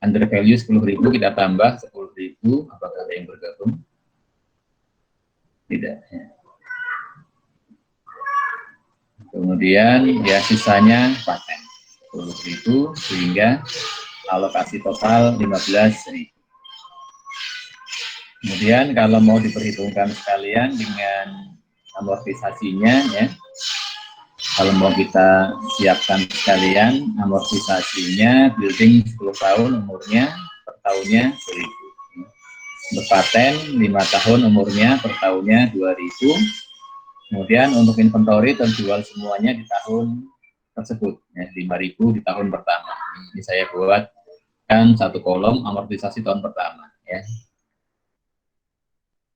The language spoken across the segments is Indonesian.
under value 10.000 kita tambah 10.000, apakah ada yang bergabung? Tidak ya. Kemudian ya sisanya paten 10.000 sehingga alokasi total 15.000. Kemudian kalau mau diperhitungkan sekalian dengan amortisasinya ya, kalau mau kita siapkan sekalian amortisasinya building 10 tahun umurnya per tahunnya 1.000. Untuk paten 5 tahun umurnya per tahunnya 2.000. Kemudian untuk inventory terjual semuanya di tahun tersebut ya, 5.000 di tahun pertama. Ini saya buatkan satu kolom amortisasi tahun pertama ya.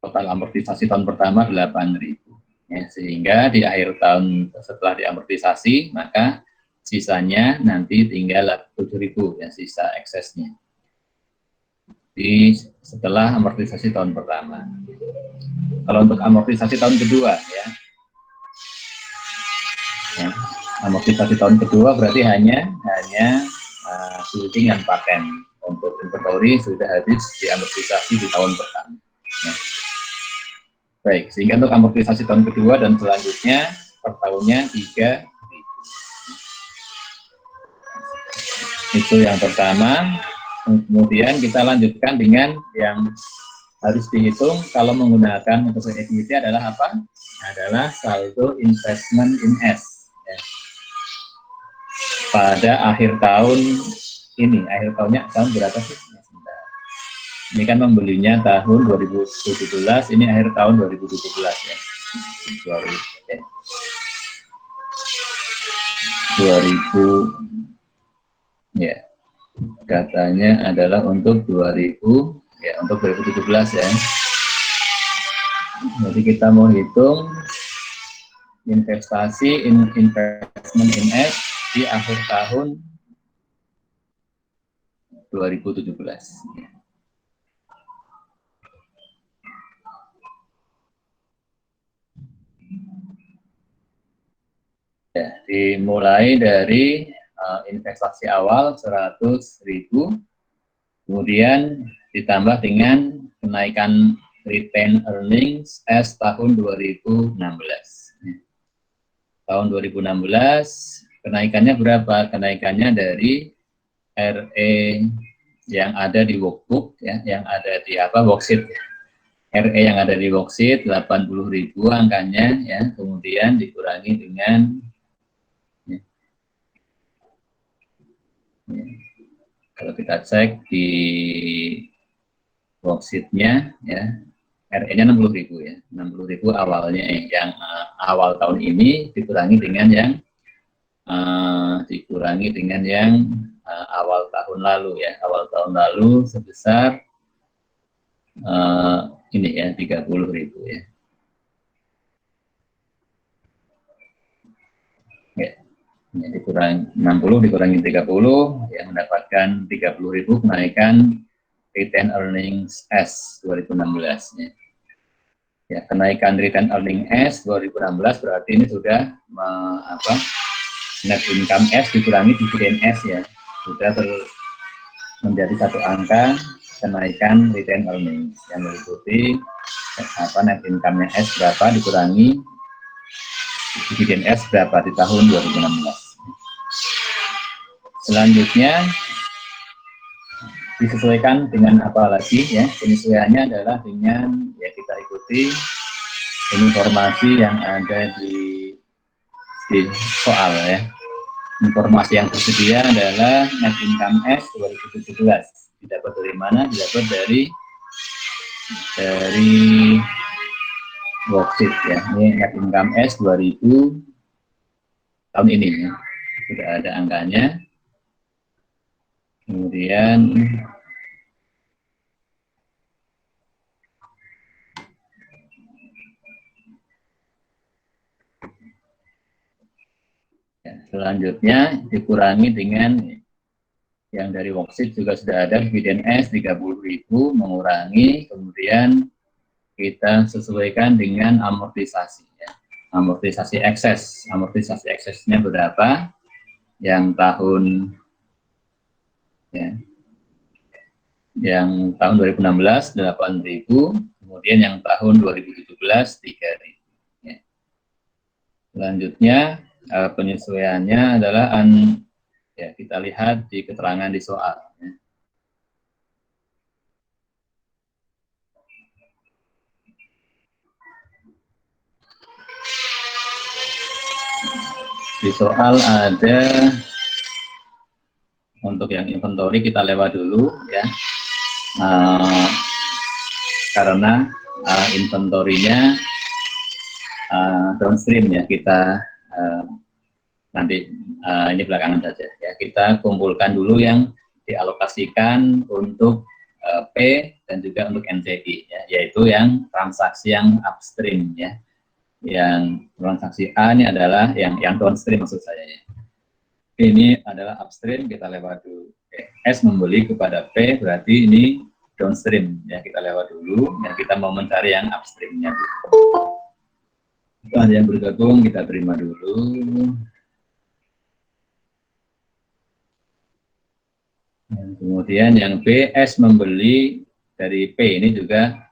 Total amortisasi tahun pertama 8.000 ya, sehingga di akhir tahun setelah diamortisasi maka sisanya nanti tinggal 7.000 ya, sisa eksesnya setelah amortisasi tahun pertama. Kalau untuk amortisasi tahun kedua ya, amortisasi tahun kedua berarti hanya building dan paten. Untuk inventory sudah habis diamortisasi di tahun pertama ya. Baik, sehingga untuk amortisasi tahun kedua dan selanjutnya per tahunnya 3.000. Itu yang pertama. Kemudian kita lanjutkan dengan yang harus dihitung kalau menggunakan metode equity adalah apa? Adalah saldo investment in S ya. Pada akhir tahun ini, akhir tahunnya tahun berapa sih? Ini kan membelinya tahun 2017, ini akhir tahun 2017 ya. 2000 ya. Katanya adalah untuk 2000 ya, untuk 2017 ya. Jadi kita mau hitung investasi investment in S di akhir tahun 2017 ya. Ya, dimulai dari investasi awal 100.000, kemudian ditambah dengan kenaikan retain earnings S tahun 2016. Tahun 2016 kenaikannya berapa? Kenaikannya dari RE yang ada di workbook ya, yang ada di worksheet. RE yang ada di worksheet 80.000 angkanya ya, kemudian dikurangi dengan kalau kita cek di worksheet-nya ya, RE-nya 60.000 ya, 60.000 awalnya yang awal tahun ini dikurangi dengan yang awal tahun lalu ya, awal tahun lalu sebesar ini ya 30.000 ya. Ya, dikurangi 60 dikurangi 30 yang mendapatkan 30.000 kenaikan retain earnings S 2016 ya. Ya, kenaikan retain earning S 2016 berarti ini sudah net income S dikurangi dividen S ya, sudah menjadi satu angka kenaikan retain earnings yang meliputi net income-nya S berapa dikurangi dividen S berapa di tahun 2016. Selanjutnya disesuaikan dengan apa lagi ya, penyesuaiannya adalah dengan ya kita ikuti informasi yang ada di soal ya. Informasi yang tersedia adalah net income S 2017 didapat dari mana? Didapat dari worksheet ya. Ini net income S 2000 tahun ini ya. Sudah ada angkanya. Kemudian ya, selanjutnya dikurangi dengan yang dari worksheet juga sudah ada dividen S 30.000 mengurangi, kemudian kita sesuaikan dengan amortisasi ya. Amortisasi eksesnya berapa? Yang tahun ya. Yang tahun 2016 8.000, kemudian yang tahun 2017 3.000. Ya. Selanjutnya penyesuaiannya adalah ya, kita lihat di keterangan di soal. Ya. Di soal ada, untuk yang inventory kita lewat dulu ya, karena inventory-nya downstream ya, kita nanti ini belakangan saja ya, kita kumpulkan dulu yang dialokasikan untuk P dan juga untuk NCI ya, yaitu yang transaksi yang upstream ya. Yang transaksi A ini adalah yang downstream maksud saya ya. Ini adalah upstream, kita lewat dulu. S membeli kepada P, berarti ini downstream ya, kita lewat dulu. Ya, kita mau mencari yang upstreamnya. Itu ada yang bergabung, kita terima dulu. Dan kemudian yang B, S membeli dari P, ini juga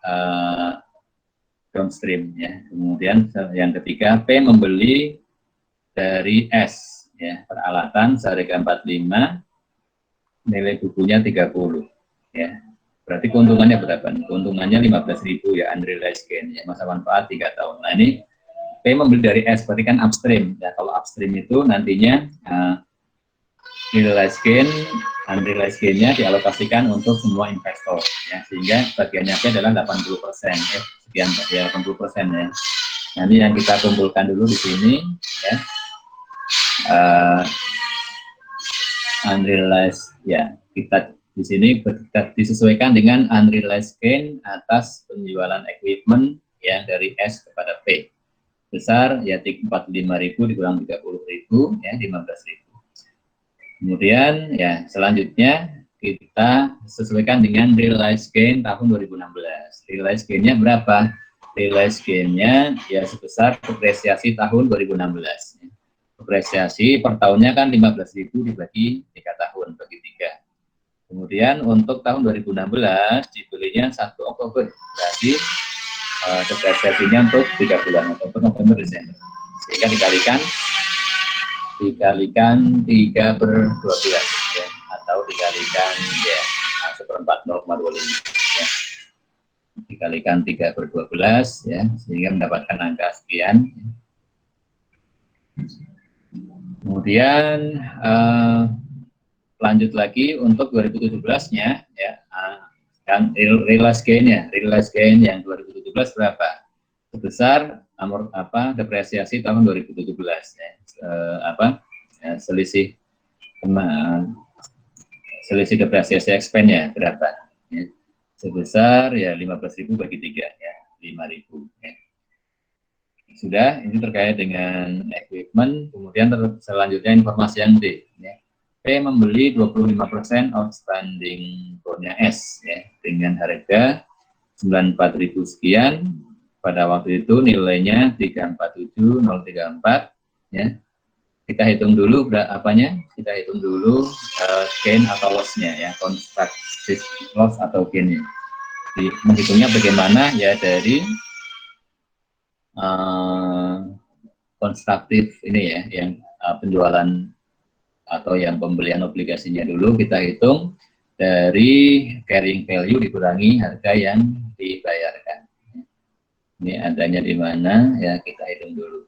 downstream ya. Kemudian yang ketiga, P membeli dari S ya, peralatan seharga 45, nilai bukunya 30 ya. Berarti keuntungannya berapa? Keuntungannya 15.000 ya, unrealized gain ya, masa manfaat 3 tahun. Nah, ini P membeli dari S, berarti kan upstream ya. Kalau upstream itu nantinya realized gain, unrealized gain-nya dialokasikan untuk semua investor ya, sehingga bagiannya P adalah 80%, sekian ya, 80% ya. Nah, ini yang kita kumpulkan dulu di sini ya. Unrealized ya, kita di sini disesuaikan dengan unrealized gain atas penjualan equipment ya dari S kepada P, besar ya 45.000 dikurang 30.000 ya, 15.000. Kemudian ya selanjutnya kita sesuaikan dengan realized gain tahun 2016. Realized gain-nya berapa? Realized gain-nya ya sebesar depresiasi tahun 2016. Depresiasi per tahunnya kan 15.000 dibagi 3 tahun, bagi 3. Kemudian untuk tahun 2016 dibelinya 1 Oktober, berarti depresiasinya untuk 3 bulan, Oktober, November, Desember. Sehingga dikalikan 3/12 ya, atau dikalikan ya 1/4 0,25 ya. Dikalikan 3/12 ya, sehingga mendapatkan angka sekian. Kemudian lanjut lagi untuk 2017-nya ya, kan realized gain-nya, realized gain yang 2017 berapa? Sebesar depresiasi tahun 2017 ya. Selisih depresiasi expense-nya berapa ya? Sebesar ya 15.000 bagi 3 ya, 5.000 ya. Sudah, ini terkait dengan equipment. Kemudian selanjutnya informasi yang D ya. P membeli 25% outstanding bondnya S ya, dengan harga 94.000 sekian. Pada waktu itu nilainya 347.034 ya. Kita hitung dulu apanya? Kita hitung dulu gain atau loss-nya ya, constructive loss atau gain-nya. Menghitungnya bagaimana? Ya dari konstruktif ini ya, yang penjualan atau yang pembelian obligasinya dulu kita hitung dari carrying value dikurangi harga yang dibayarkan. Ini adanya di mana ya, kita hitung dulu.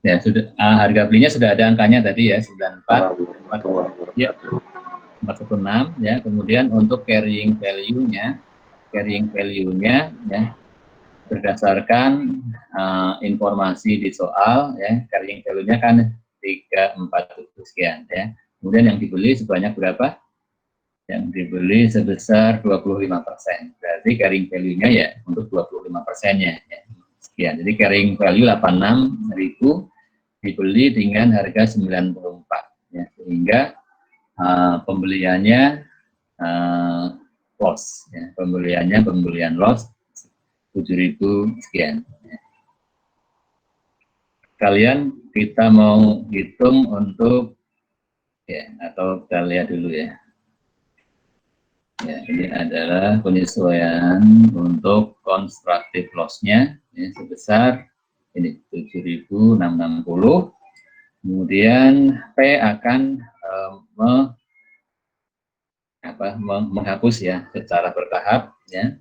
Ya sudah, harga belinya sudah ada angkanya tadi ya, 94 ya, 416 ya. Kemudian untuk carrying value-nya ya, berdasarkan informasi di soal ya, carrying value-nya kan 347 sekian ya. Kemudian yang dibeli sebanyak berapa? Yang dibeli sebesar 25%. Berarti carrying value-nya ya untuk 25%-nya ya. Sekian. Jadi carrying value 86.000 dibeli dengan harga 94 ya, sehingga pembeliannya loss ya, pembelian loss 7.000 sekian ya. kalian kita mau hitung untuk ya, atau kita lihat dulu ya. Ya, ini adalah penyesuaian untuk constructive loss-nya ya, sebesar ini 7.660. Kemudian P akan menghapus ya secara bertahap ya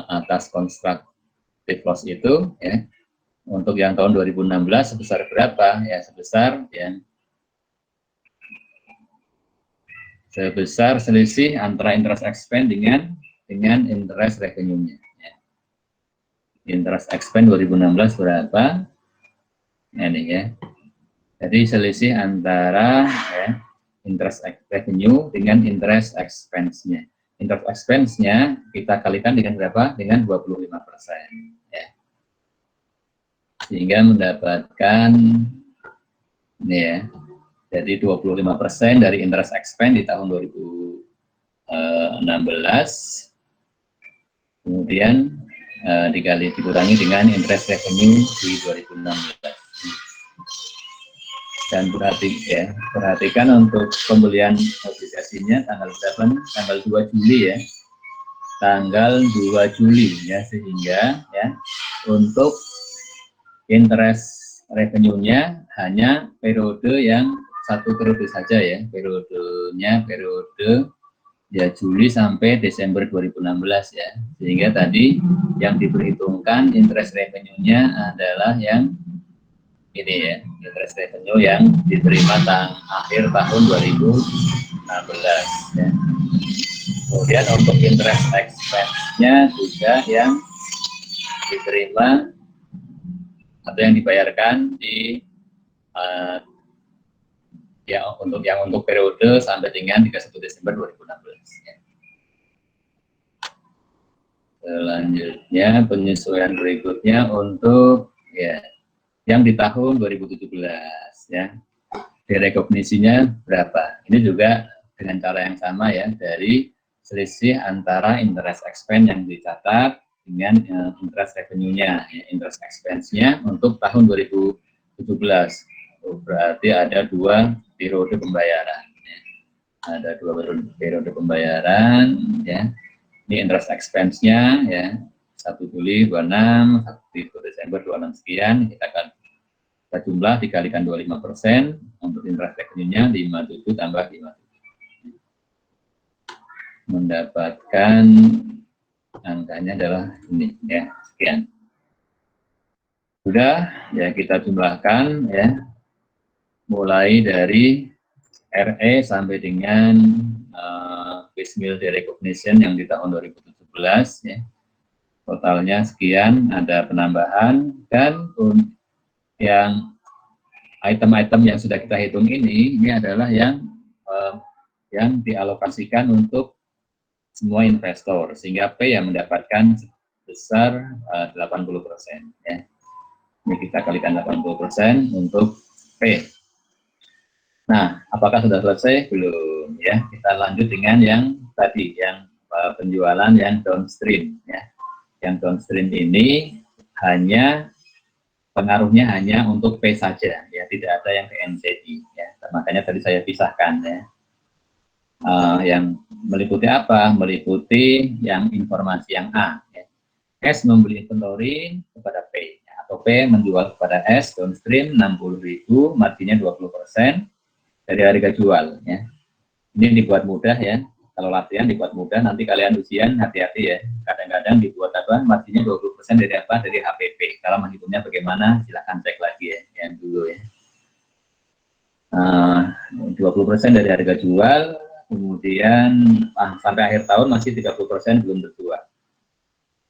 atas constructive loss itu ya. Untuk yang tahun 2016 sebesar berapa ya, sebesar ya sebesar selisih antara interest expense dengan interest revenue-nya. Ya. Interest expense 2016 berapa? Ini ya. Jadi selisih antara ya, interest revenue dengan interest expense-nya. Interest expense-nya kita kalikan dengan berapa? Dengan 25%. Ya. Sehingga mendapatkan ini ya. Jadi 25% dari interest expense di tahun 2016, kemudian dikurangi dengan interest revenue di 2016. Dan perhatikan untuk pembelian obligasinya tanggal berapa? Tanggal 2 Juli ya. Tanggal 2 Juli ya, sehingga ya untuk interest revenue-nya hanya periode yang satu periode saja ya, periodenya periode ya Juli sampai Desember 2016 ya, sehingga tadi yang diperhitungkan interest revenue-nya adalah yang ini ya, interest revenue yang diterima akhir tahun 2016 ya. Kemudian untuk interest expense-nya juga yang diterima atau yang dibayarkan di untuk periode sampai dengan 31 Desember 2016 ya. Selanjutnya penyesuaian berikutnya untuk ya yang di tahun 2017 ya. Direkognisinya berapa? Ini juga dengan cara yang sama ya, dari selisih antara interest expense yang dicatat dengan interest revenue-nya, ya, interest expense-nya untuk tahun 2017. Berarti ada dua periode pembayaran. Ya. Ada dua periode pembayaran, ya. Ini interest expense-nya, ya, 1 Juli 26, 1 Desember 26 sekian, kita akan jumlah dikalikan 25%, untuk interest revenue-nya 57 tambah 57. Mendapatkan angkanya adalah ini ya, sekian. Sudah ya, kita jumlahkan ya, mulai dari RE sampai dengan piecemeal derecognition yang di tahun 2017 ya. Totalnya sekian, ada penambahan, dan yang item-item yang sudah kita hitung ini adalah yang dialokasikan untuk semua investor, sehingga P yang mendapatkan sebesar 80% ya. Ini kita kalikan 80% untuk P. Nah, apakah sudah selesai? Belum ya. Kita lanjut dengan yang tadi, yang penjualan yang downstream ya. Yang downstream ini hanya pengaruhnya hanya untuk P saja ya, tidak ada yang ke NCI ya. Makanya tadi saya pisahkan ya. Yang meliputi apa? Meliputi yang informasi yang A ya. S membeli inventory kepada P ya, atau P menjual kepada S downstream 60.000, marginnya 20% dari harga jual ya. Ini dibuat mudah ya. Kalau latihan dibuat mudah, nanti kalian ujian hati-hati ya. Kadang-kadang dibuat apa? Marginnya 20% dari apa? Dari HPP. Kalau menghitungnya bagaimana? Silahkan cek lagi ya, yang dulu ya. 20% dari harga jual, kemudian sampai akhir tahun masih 30% belum terjual.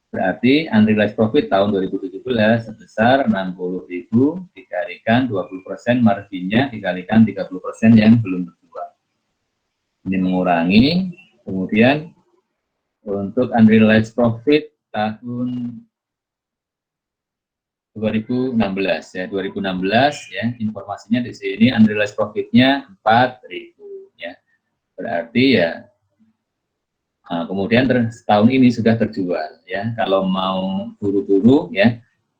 Berarti unrealized profit tahun 2017 sebesar 60.000 dikalikan 20%, marginnya dikalikan 30% yang belum terjual. Ini mengurangi. Kemudian untuk unrealized profit tahun 2016 ya, 2016 ya, informasinya di sini unrealized profitnya 4.000 ya. Berarti ya kemudian tahun ini sudah terjual ya. Kalau mau buru-buru ya,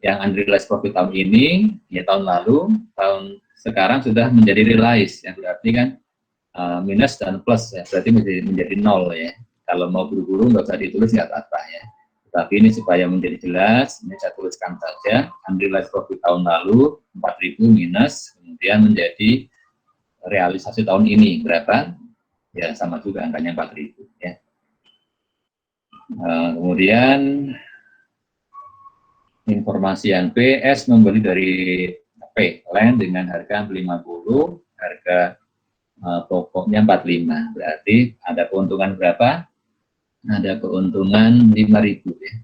yang unrealized profit tahun ini, ya tahun lalu, tahun sekarang sudah menjadi realized, yang berarti kan minus dan plus, ya, berarti menjadi nol ya. Kalau mau buru-buru nggak usah ditulis, nggak apa-apa ya. Tapi ini supaya menjadi jelas, ini saya tuliskan saja, unrealized profit tahun lalu 4.000 minus, kemudian menjadi realisasi tahun ini berapa? Ya sama juga angkanya 4.000 ya. Kemudian informasi yang P, S membeli dari P, land dengan harga 50, harga pokoknya 45, berarti ada keuntungan berapa? Ada keuntungan 5.000 ya.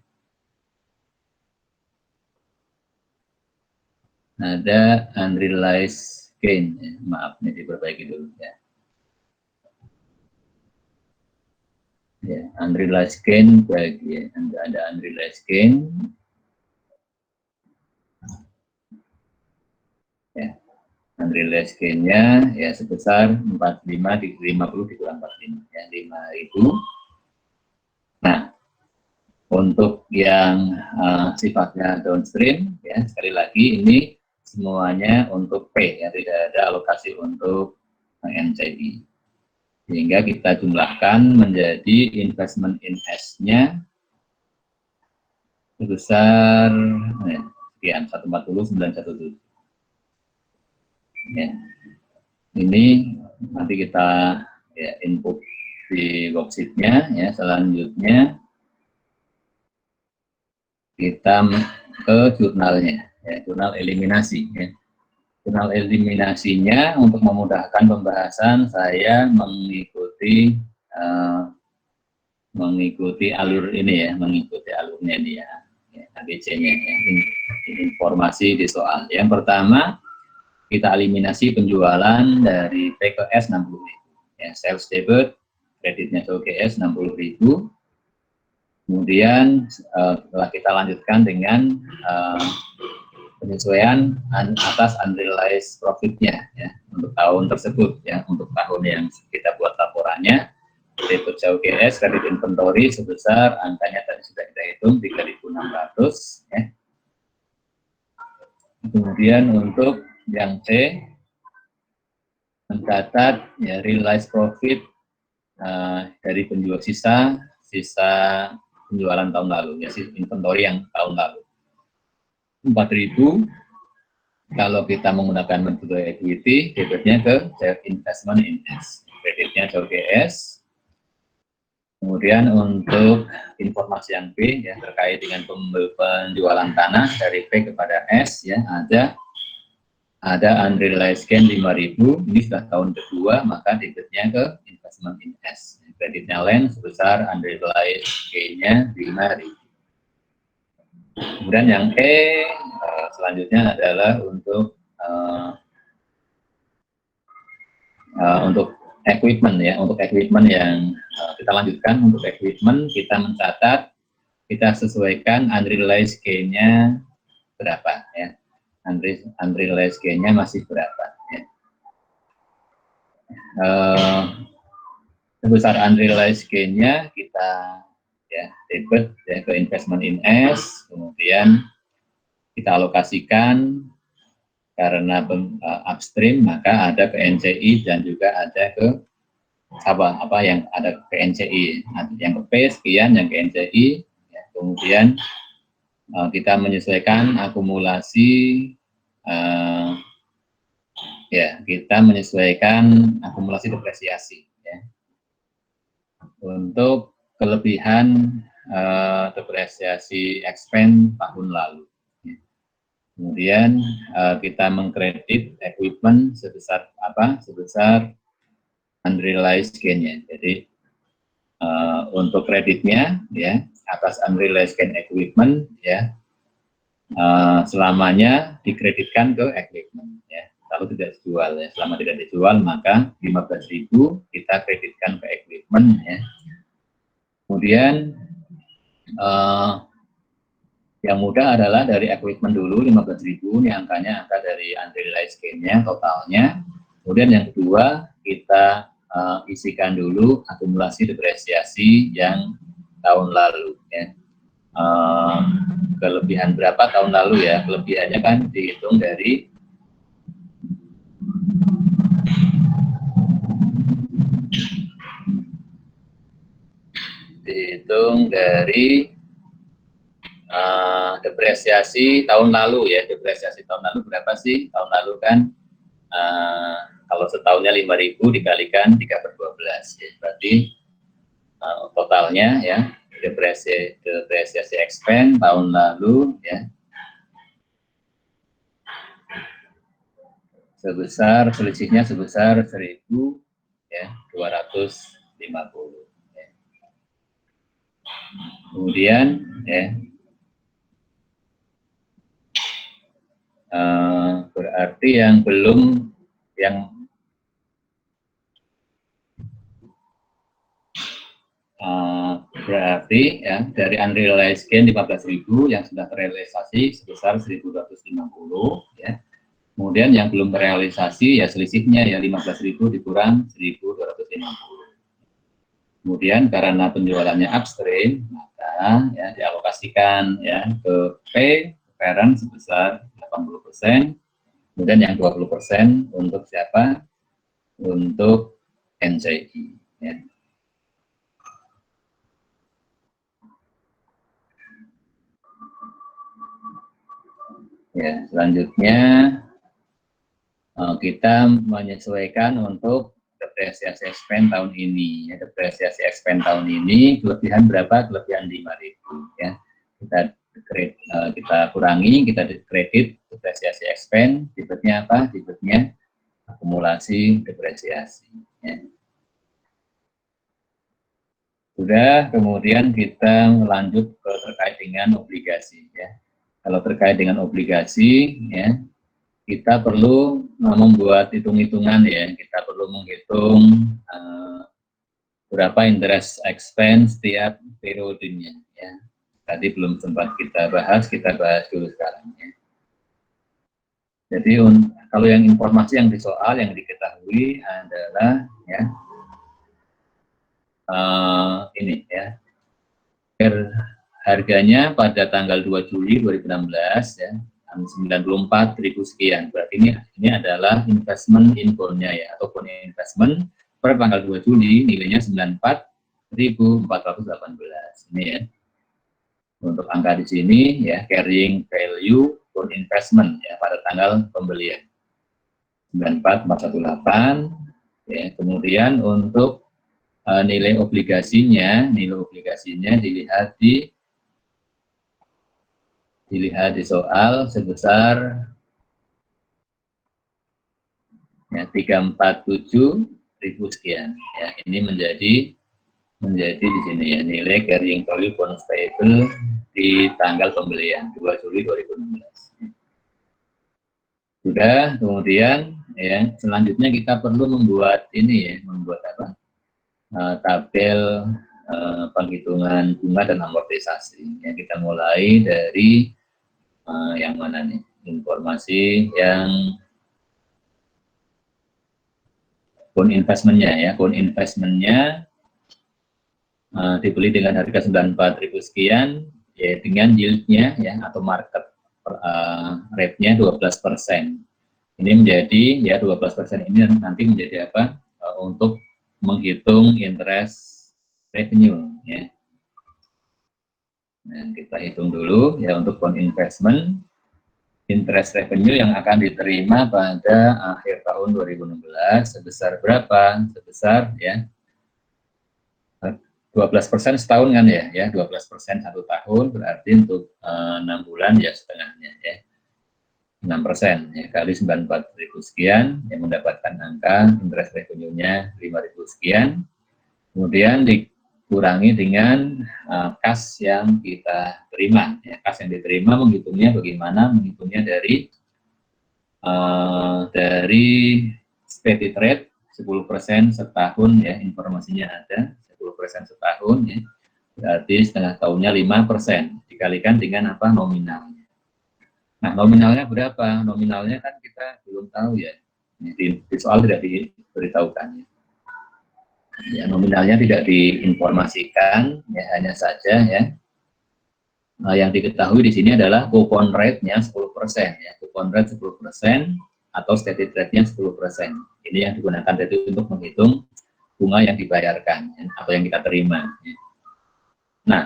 Ada unrealized gain ya. Maaf, ini diperbaiki dulu ya. Ya, unrealized gain bagi ya. Ada unrealized gain ya. Unrealized gain-nya ya sebesar 45 di 50 dikurang 45 ya 5.000. Nah, untuk yang sifatnya downstream ya sekali lagi ini semuanya untuk P ya, tidak ada alokasi untuk NCI. Sehingga kita jumlahkan menjadi investment in S-nya sebesar sekian 140.917. Ya. Ini nanti kita ya input di worksheet-nya ya. Selanjutnya kita ke jurnalnya ya, jurnal eliminasi ya. Jurnal eliminasinya untuk memudahkan pembahasan saya mengikuti alur ini ya, mengikuti alurnya ini ya, ABC-nya ya, informasi di soal. Yang pertama kita eliminasi penjualan dari P ke S 60.000 ya, sales debit, kreditnya ke GS 60.000. Kemudian setelah kita lanjutkan dengan penyesuaian atas unrealized profit-nya ya, untuk tahun tersebut ya, untuk tahun yang kita buat laporannya, debit GS kredit inventory sebesar angkanya tadi sudah kita hitung 3.600 ya. Kemudian untuk yang C mencatat ya realized profit dari penjual sisa penjualan tahun lalu ya, inventory yang tahun lalu 4.000. Kalau kita menggunakan metode equity, debitnya ke investment in S, kreditnya ke GS. Kemudian untuk informasi yang B ya terkait dengan penjualan tanah dari P kepada S ya, ada unrealized gain 5.000, ini sudah tahun kedua, maka debitnya ke investment in S. Kreditnya land sebesar unrealized gain-nya 5.000. Kemudian yang E selanjutnya adalah untuk equipment ya, untuk equipment yang kita lanjutkan. Untuk equipment kita mencatat, kita sesuaikan unrealized gain-nya berapa ya, unrealized gain-nya masih berapa ya. Sebesar unrealized gain-nya kita ya debit ya, ke investment in S, kemudian kita alokasikan karena upstream maka ada ke NCI dan juga ada ke apa yang ada ke NCI, yang ke P sekian, yang ke NCI ya. Kemudian kita menyesuaikan akumulasi ya, kita menyesuaikan akumulasi depresiasi ya. Untuk kelebihan depresiasi expense tahun lalu. Kemudian kita mengkredit equipment sebesar apa? Sebesar unrealized gain-nya. Jadi untuk kreditnya ya atas unrealized gain equipment ya selamanya dikreditkan ke equipment ya. Kalau tidak dijual ya, selama tidak dijual maka 15.000 kita kreditkan ke equipment ya. Kemudian yang mudah adalah dari equipment dulu 15.000, ini angkanya angka dari unrealized gain-nya totalnya. Kemudian yang kedua kita isikan dulu akumulasi depresiasi yang tahun lalu ya. kelebihan berapa tahun lalu ya, kelebihannya kan dihitung dari depresiasi tahun lalu ya. Depresiasi tahun lalu berapa sih? Tahun lalu kan kalau setahunnya 5.000 dikalikan 3/12 ya, berarti totalnya ya depresiasi expense tahun lalu ya selisihnya sebesar 1.250 ya. Kemudian ya berarti yang belum berarti ya dari unrealized gain 15.000 yang sudah terrealisasi sebesar 1.250 ya. Kemudian yang belum terrealisasi ya selisihnya ya 15.000 dikurang 1.250. Kemudian karena penjualannya upstream maka ya dialokasikan ya ke parent sebesar 80%. Kemudian yang 20% untuk siapa? Untuk NCI ya. Ya, selanjutnya kita menyesuaikan untuk depresiasi expense tahun ini. Ya, depresiasi expense tahun ini kelebihan berapa? Kelebihan 5.000 ya. Kita kurangi, kita kredit depresiasi expense. Debitnya apa? Debitnya akumulasi depresiasi. Ya. Sudah, kemudian kita lanjut ke terkait dengan obligasi. Ya. Kalau terkait dengan obligasi, ya, kita perlu membuat hitung-hitungan ya. Kita perlu menghitung berapa interest expense tiap periodenya. Ya. Tadi belum sempat kita bahas dulu sekarang. Ya. Jadi kalau yang informasi yang di soal yang diketahui adalah ya ini ya. Harganya pada tanggal 2 Juli 2016 ya 94.000 sekian. Berarti ini adalah investment in bond-nya ya, atau bond investment per tanggal 2 Juli nilainya 94.418. Ini ya. Untuk angka di sini ya carrying value bond investment ya pada tanggal pembelian 94.418 ya. Kemudian untuk nilai obligasinya dilihat di soal sebesar ya 347.000 sekian ya. Ini menjadi di sini ya nilai carrying value bond payable di tanggal pembelian 2 Juli 2016. Sudah, kemudian ya selanjutnya kita perlu membuat ini ya, membuat apa? Tabel penghitungan bunga dan amortisasi. Ya, kita mulai dari yang mana nih? Informasi yang bond investmentnya ya. Bond investmentnya dibeli dengan harga 94.000 sekian, ya dengan yieldnya ya atau market rate-nya 12%. Ini menjadi ya 12% ini nanti menjadi apa? Untuk menghitung interest revenue ya. Nah, kita hitung dulu ya untuk bond investment interest revenue yang akan diterima pada akhir tahun 2016 sebesar berapa? Sebesar ya 12% setahun kan ya, 12% 1 tahun berarti untuk 6 bulan ya setengahnya ya 6% ya kali 94.000 sekian yang mendapatkan angka interest revenue-nya 5.000 sekian. Kemudian dikurangi dengan kas yang kita terima. Ya, kas yang diterima menghitungnya bagaimana? Menghitungnya dari stated rate 10% setahun ya, informasinya ada 10% setahun ya. Berarti setengah tahunnya 5% dikalikan dengan apa? Nominalnya. Nah, nominalnya berapa? Nominalnya kan kita belum tahu ya. Di soal tidak diberitahukan ya. Ya, nominalnya tidak diinformasikan, ya hanya saja ya Yang diketahui di sini adalah coupon rate-nya 10%, ya. Coupon rate 10% atau stated rate-nya 10%. Ini yang digunakan tadi untuk menghitung bunga yang dibayarkan, ya, atau yang kita terima. Ya. Nah,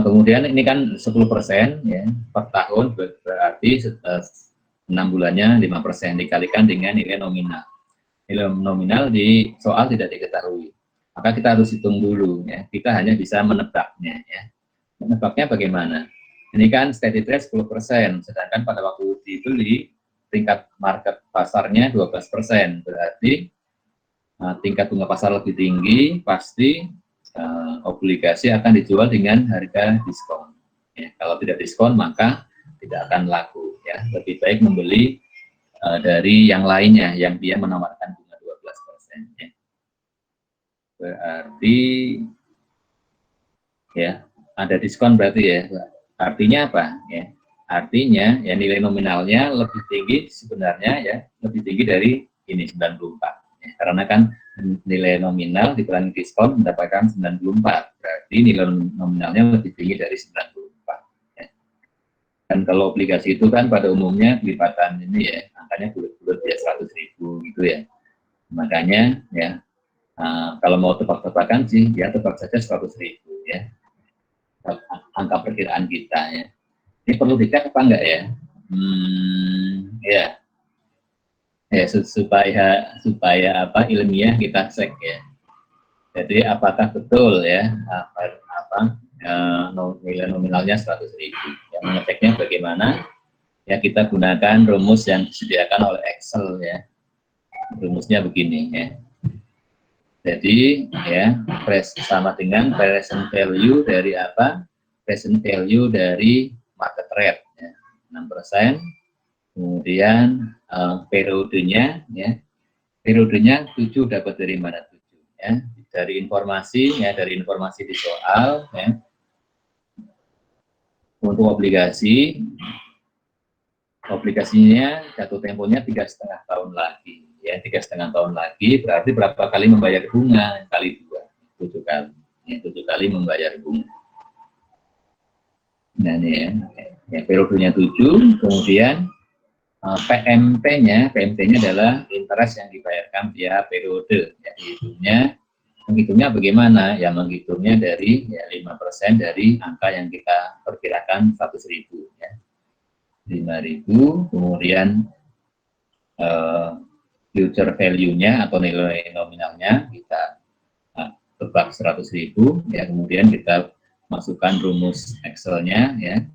kemudian ini kan 10% ya, per tahun, berarti 6 bulannya 5% dikalikan dengan nilai nominal. Nilai nominal di soal tidak diketahui. Maka kita harus hitung dulu, ya. Kita hanya bisa menebaknya, ya. Menebaknya bagaimana? Ini kan steady rate 10%, sedangkan pada waktu dibeli tingkat market pasarnya 12%, berarti tingkat bunga pasar lebih tinggi, pasti obligasi akan dijual dengan harga diskon. Ya, kalau tidak diskon maka tidak akan laku. Ya, lebih baik membeli dari yang lainnya yang dia menawarkan bunga 12%. Ya. Berarti ya ada diskon berarti ya. Artinya apa? Ya, artinya ya nilai nominalnya lebih tinggi sebenarnya ya, lebih tinggi dari ini 94. Ya, karena kan nilai nominal dikurangi diskon mendapatkan 94. Berarti nilai nominalnya lebih tinggi dari 94. Ya. Dan kalau obligasi itu kan pada umumnya kelipatan ini ya, angkanya bulat-bulat ya 100.000 gitu ya. Makanya ya kalau mau tebak-tebakan sih ya tebak saja 100.000 ya. Angka perkiraan kita ya. Ini perlu dicek apa enggak ya? Ya. Ya supaya apa ilmiah kita cek ya. Jadi apakah betul ya nilai nominalnya 100.000? Yang mengeceknya bagaimana? Ya kita gunakan rumus yang disediakan oleh Excel ya. Rumusnya begini ya. Jadi ya sama dengan present value dari apa? Present value dari market rate ya, 6%. Kemudian periodenya ya. Periodenya 7 dapat dari mana 7 ya? Dari informasi di soal ya. Untuk obligasinya jatuh temponya 3,5 tahun lagi. Ya 3,5 tahun lagi berarti berapa kali membayar bunga? Kali 2, 7 kali. Ya, 7 kali membayar bunga. Nah ini ya periodenya 7, kemudian PMT-nya adalah interest yang dibayarkan via periode. Ya, menghitungnya bagaimana? Ya menghitungnya dari ya 5% dari angka yang kita perkirakan 100.000 ya. 5.000, kemudian future value-nya atau nilai nominalnya kita tebak 100.000 ya, kemudian kita masukkan rumus Excel-nya ya,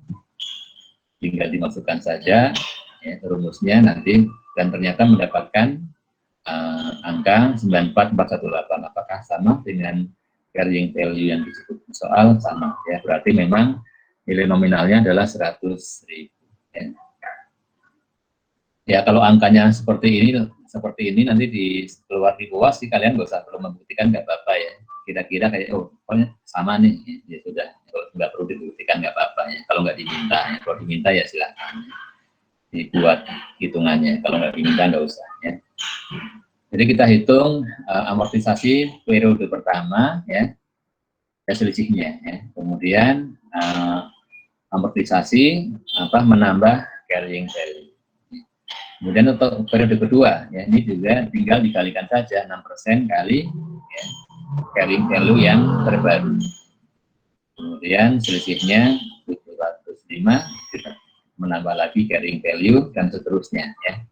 tinggal dimasukkan saja ya, rumusnya nanti dan ternyata mendapatkan angka 94418. Apakah sama dengan carrying value yang disebut soal? Sama ya, berarti memang nilai nominalnya adalah 100.000 ya. Ya kalau angkanya seperti ini nanti keluar di bawah sih kalian nggak usah perlu membuktikan, nggak apa-apa ya. Kira-kira kayak pokoknya sama nih ya sudah, kalau nggak perlu dibuktikan nggak apa-apa ya. Kalau nggak diminta ya, kalau diminta ya silakan dibuat hitungannya, kalau nggak diminta nggak usah ya. Jadi kita hitung amortisasi periode pertama ya selisihnya ya. Kemudian amortisasi menambah carrying value. Kemudian untuk periode kedua, ya ini juga tinggal dikalikan saja 6% kali ya, carrying value yang terbaru. Kemudian selisihnya 705, kita menambah lagi carrying value dan seterusnya ya.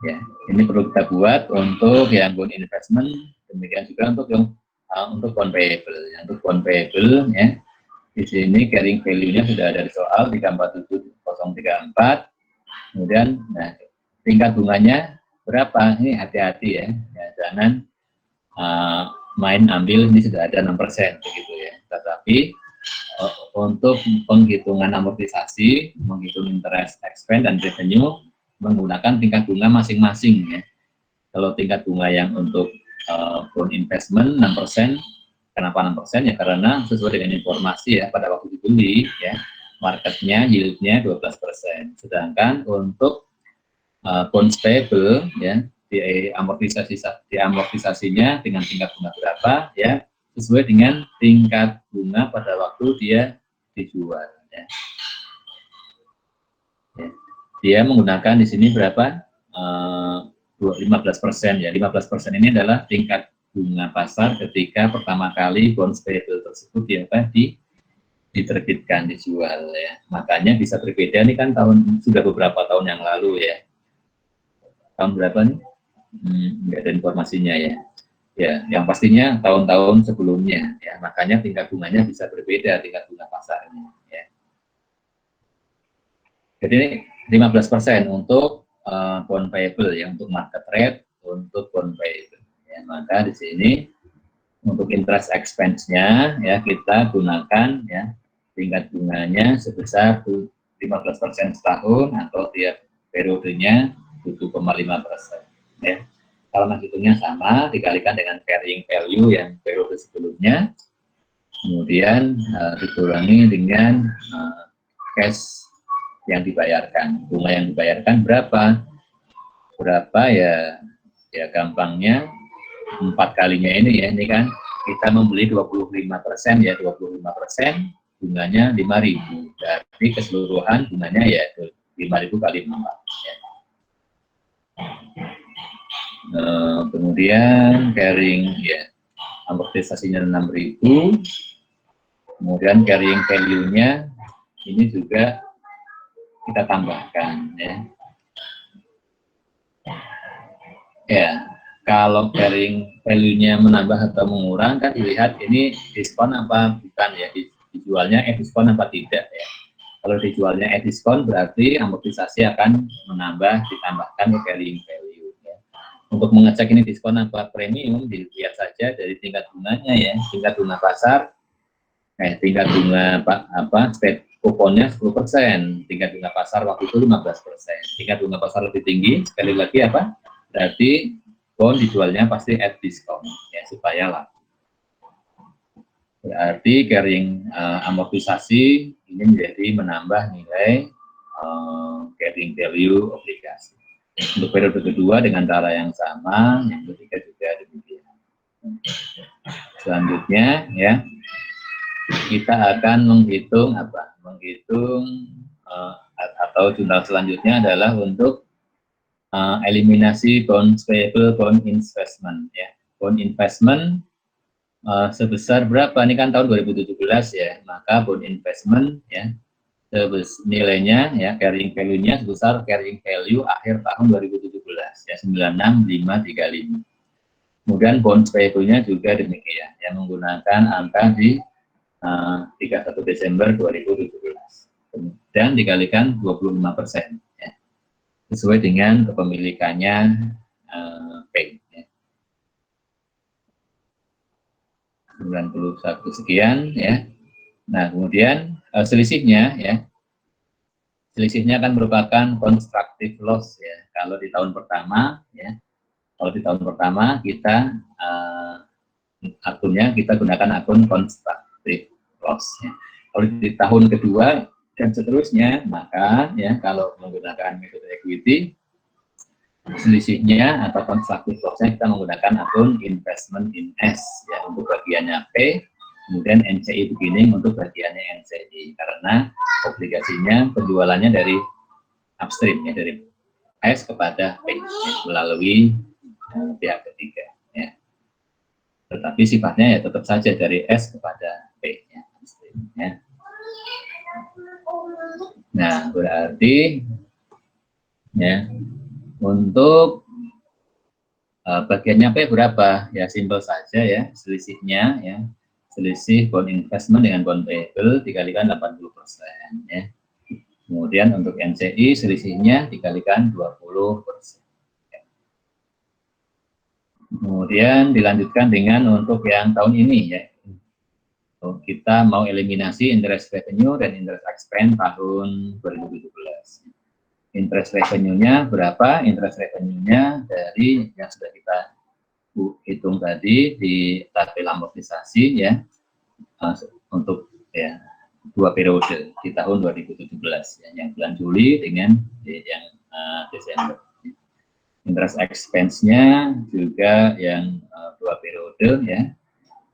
Ya, ini perlu kita buat untuk yang bond investment, demikian juga untuk yang untuk bond payable. Untuk bond payable ya, di sini carrying value-nya sudah ada di soal 347034. Kemudian tingkat bunganya berapa? Ini hati-hati ya, jangan main ambil, ini sudah ada 6% begitu ya. Tetapi untuk penghitungan amortisasi, menghitung interest expense dan revenue menggunakan tingkat bunga masing-masing ya. Kalau tingkat bunga yang untuk bond investment 6%, kenapa 6%? Ya karena sesuai dengan informasi ya pada waktu dibeli ya, marketnya yieldnya 12%. Sedangkan untuk bond payable ya, di amortisasinya dengan tingkat bunga berapa ya, sesuai dengan tingkat bunga pada waktu dia dijual. Ya. Ya. Dia menggunakan di sini berapa? 15% ya. 15% ini adalah tingkat bunga pasar ketika pertama kali bonds payable tersebut diterbitkan, dijual ya. Makanya bisa berbeda, ini kan sudah beberapa tahun yang lalu ya. Tahun berapa nih? Nggak ada informasinya ya. Ya, yang pastinya tahun-tahun sebelumnya ya. Makanya tingkat bunganya bisa berbeda, tingkat bunga pasarnya ya. Jadi 15% untuk bond payable ya, untuk market rate, untuk bond payable ya. Maka di sini untuk interest expense-nya ya kita gunakan ya tingkat bunganya sebesar 15% setahun atau tiap periodenya 7,5% ya. Kalau menghitungnya sama, dikalikan dengan carrying value yang periode sebelumnya, kemudian dikurangi dengan cash yang dibayarkan. Bunga yang dibayarkan berapa? Berapa ya? Ya gampangnya 4 kalinya ini ya, ini kan kita membeli 25% ya, 25%, bunganya 5.000. Berarti keseluruhan bunganya ya 5.000 kali 4 ya. Kemudian carrying ya, amortisasinya 6.000, kemudian carrying value-nya ini juga kita tambahkan ya. Ya, kalau carrying value-nya menambah atau mengurang kan dilihat ini diskon apa bukan ya, dijualnya diskon apa tidak ya. Kalau dijualnya diskon berarti amortisasi akan ditambahkan ke carrying value. Untuk mengecek ini diskon apa premium, dilihat saja dari tingkat bunganya ya, tingkat bunga pasar, tingkat bunga spread kuponnya 10%, tingkat bunga pasar waktu itu 15%, tingkat bunga pasar lebih tinggi, sekali lagi berarti bond dijualnya pasti at discount ya, supaya laku. Berarti carrying amortisasi ini menjadi menambah nilai carrying value obligasi. Untuk periode kedua dengan cara yang sama, yang ketiga juga demikian. Selanjutnya ya, kita akan menghitung atau jurnal selanjutnya adalah untuk eliminasi bond payable bond investment ya. Bond investment sebesar berapa? Ini kan tahun 2017 ya, maka bond investment ya nilainya ya, carrying value-nya sebesar carrying value akhir tahun 2017 ya, 96535. Kemudian bond payable-nya juga demikian ya, menggunakan angka di 31 Desember 2017 dan dikalikan 25% ya, sesuai dengan kepemilikannya P ya. 91 sekian ya. Nah, kemudian selisihnya kan merupakan constructive loss ya. Kalau di tahun pertama ya, kita akunnya kita gunakan akun constructive loss ya. Kalau di tahun kedua dan seterusnya, maka ya kalau menggunakan metode equity, selisihnya atau constructive loss-nya kita menggunakan akun investment in S ya, untuk bagiannya P. Kemudian NCI beginning untuk bagiannya NCI, karena obligasinya penjualannya dari upstream ya, dari S kepada P ya, melalui pihak ketiga ya. Tetapi sifatnya ya tetap saja dari S kepada P ya, upstream ya. Nah, berarti ya untuk bagiannya P berapa ya, simpel saja ya, selisihnya ya, selisih bond investment dengan bond payable dikalikan 80% ya. Kemudian untuk NCI selisihnya dikalikan 20%. Kemudian dilanjutkan dengan untuk yang tahun ini ya. Kita mau eliminasi interest revenue dan interest expense tahun 2017. Interest revenue-nya berapa? Interest revenue-nya dari yang sudah kita hitung tadi di tabel amortisasi ya, untuk ya 2 periode di tahun 2017 ya, yang bulan Juli dengan yang Desember. Interest expense-nya juga yang 2 periode ya,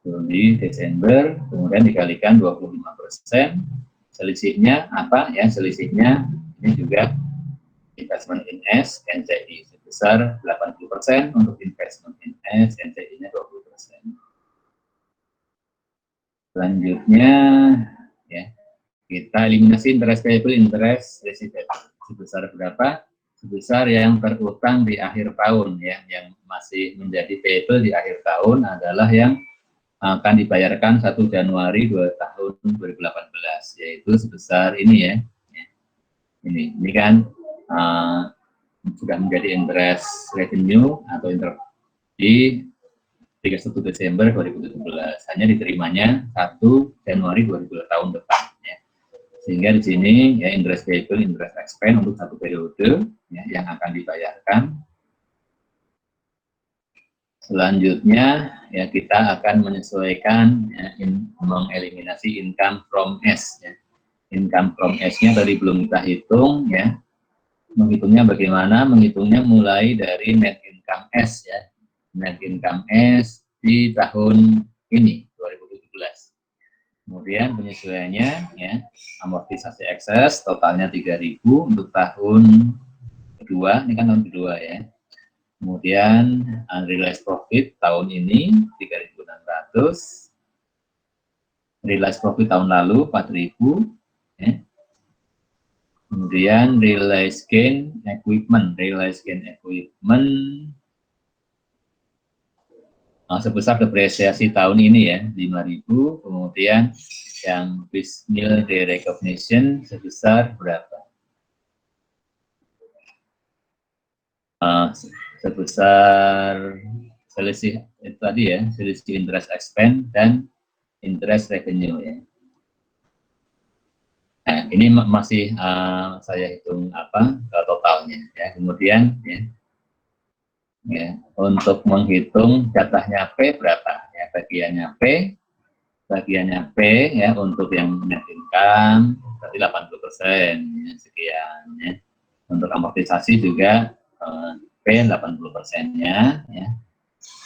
Juli, Desember, kemudian dikalikan 25%. Selisihnya apa ya? Selisihnya ini juga investment in S, NCI sebesar 80% untuk investment in S, NCI-nya 20%. Selanjutnya ya, kita eliminasi interest payable, interest receivable. Sebesar berapa? Sebesar yang terutang di akhir tahun ya, yang masih menjadi payable di akhir tahun adalah yang akan dibayarkan 1 Januari tahun 2018, yaitu sebesar ini ya. Ini kan sudah menjadi interest revenue atau interest di 31 Desember 2017, hanya diterimanya 1 Januari 2020 tahun depan ya. Sehingga di sini ya interest payable, interest expense untuk satu periode ya, yang akan dibayarkan. Selanjutnya ya kita akan menyesuaikan ya, mengeliminasi income from S ya. Income from S-nya tadi belum kita hitung ya. Menghitungnya bagaimana? Menghitungnya mulai dari net income S ya. Net income S di tahun ini 2017. Kemudian penyesuaiannya ya, amortisasi ekses totalnya 3.000 untuk tahun kedua, ini kan tahun kedua ya. Kemudian unrealized profit tahun ini 3.600. Realized profit tahun lalu 4.000 ya. Kemudian realized gain equipment sebesar depresiasi tahun ini ya 5.000. Kemudian yang bismil day recognition sebesar berapa? Sebesar selisih itu tadi ya, selisih interest expense dan interest revenue ya. Nah, ini masih saya hitung totalnya ya. Kemudian ya, untuk menghitung jatahnya P berapa ya, bagiannya P ya untuk yang net income berarti 80% ya, sekian ya. Untuk amortisasi juga P 80%-nya ya.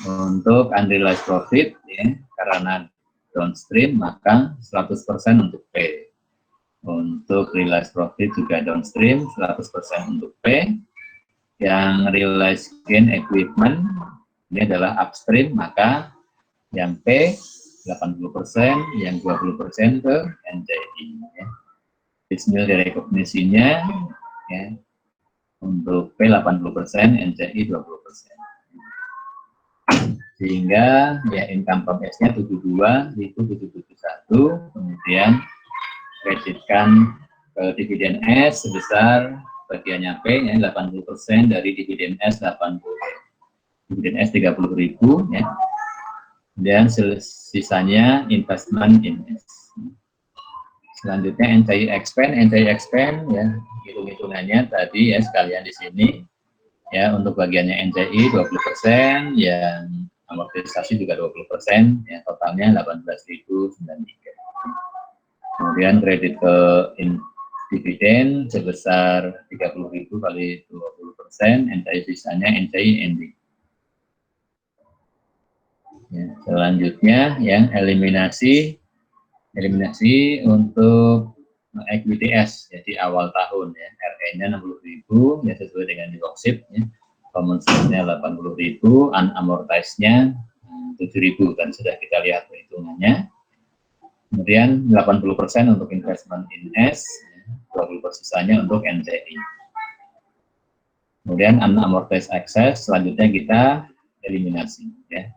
Untuk unrealized profit ya, karena downstream maka 100% untuk P. Untuk realized profit juga downstream 100% untuk P. Yang realized gain equipment ini adalah upstream, maka yang P 80%, yang 20% ke NCI ya. Bismil recognition-nya ya, untuk P 80%, NCI 20%. Sehingga ya income from S-nya 72.771, kemudian kreditkan ke dividen S sebesar bagiannya P ya 80% dari dividen S 80. Dividen S 30.000 ya. Dan sisanya investment in S. Selanjutnya NCI expense ya, hitung-hitungannya tadi ya sekalian di sini. Ya, untuk bagiannya NCI 20%, yang amortisasi juga 20%, ya totalnya 18.093. Kemudian kredit ke dividen sebesar 30.000 kali 20%, NCI sisanya NCI ending. Ya, selanjutnya yang eliminasi untuk equity S, jadi awal tahun ya, RE-nya 60.000 ya sesuai dengan di worksheet ya. Common stock-nya 80.000, unamortized-nya 7.000 kan sudah kita lihat perhitungannya. Kemudian 80% untuk investment in S, 20% sisanya untuk NCI. Kemudian unamortized excess selanjutnya kita eliminasi ya.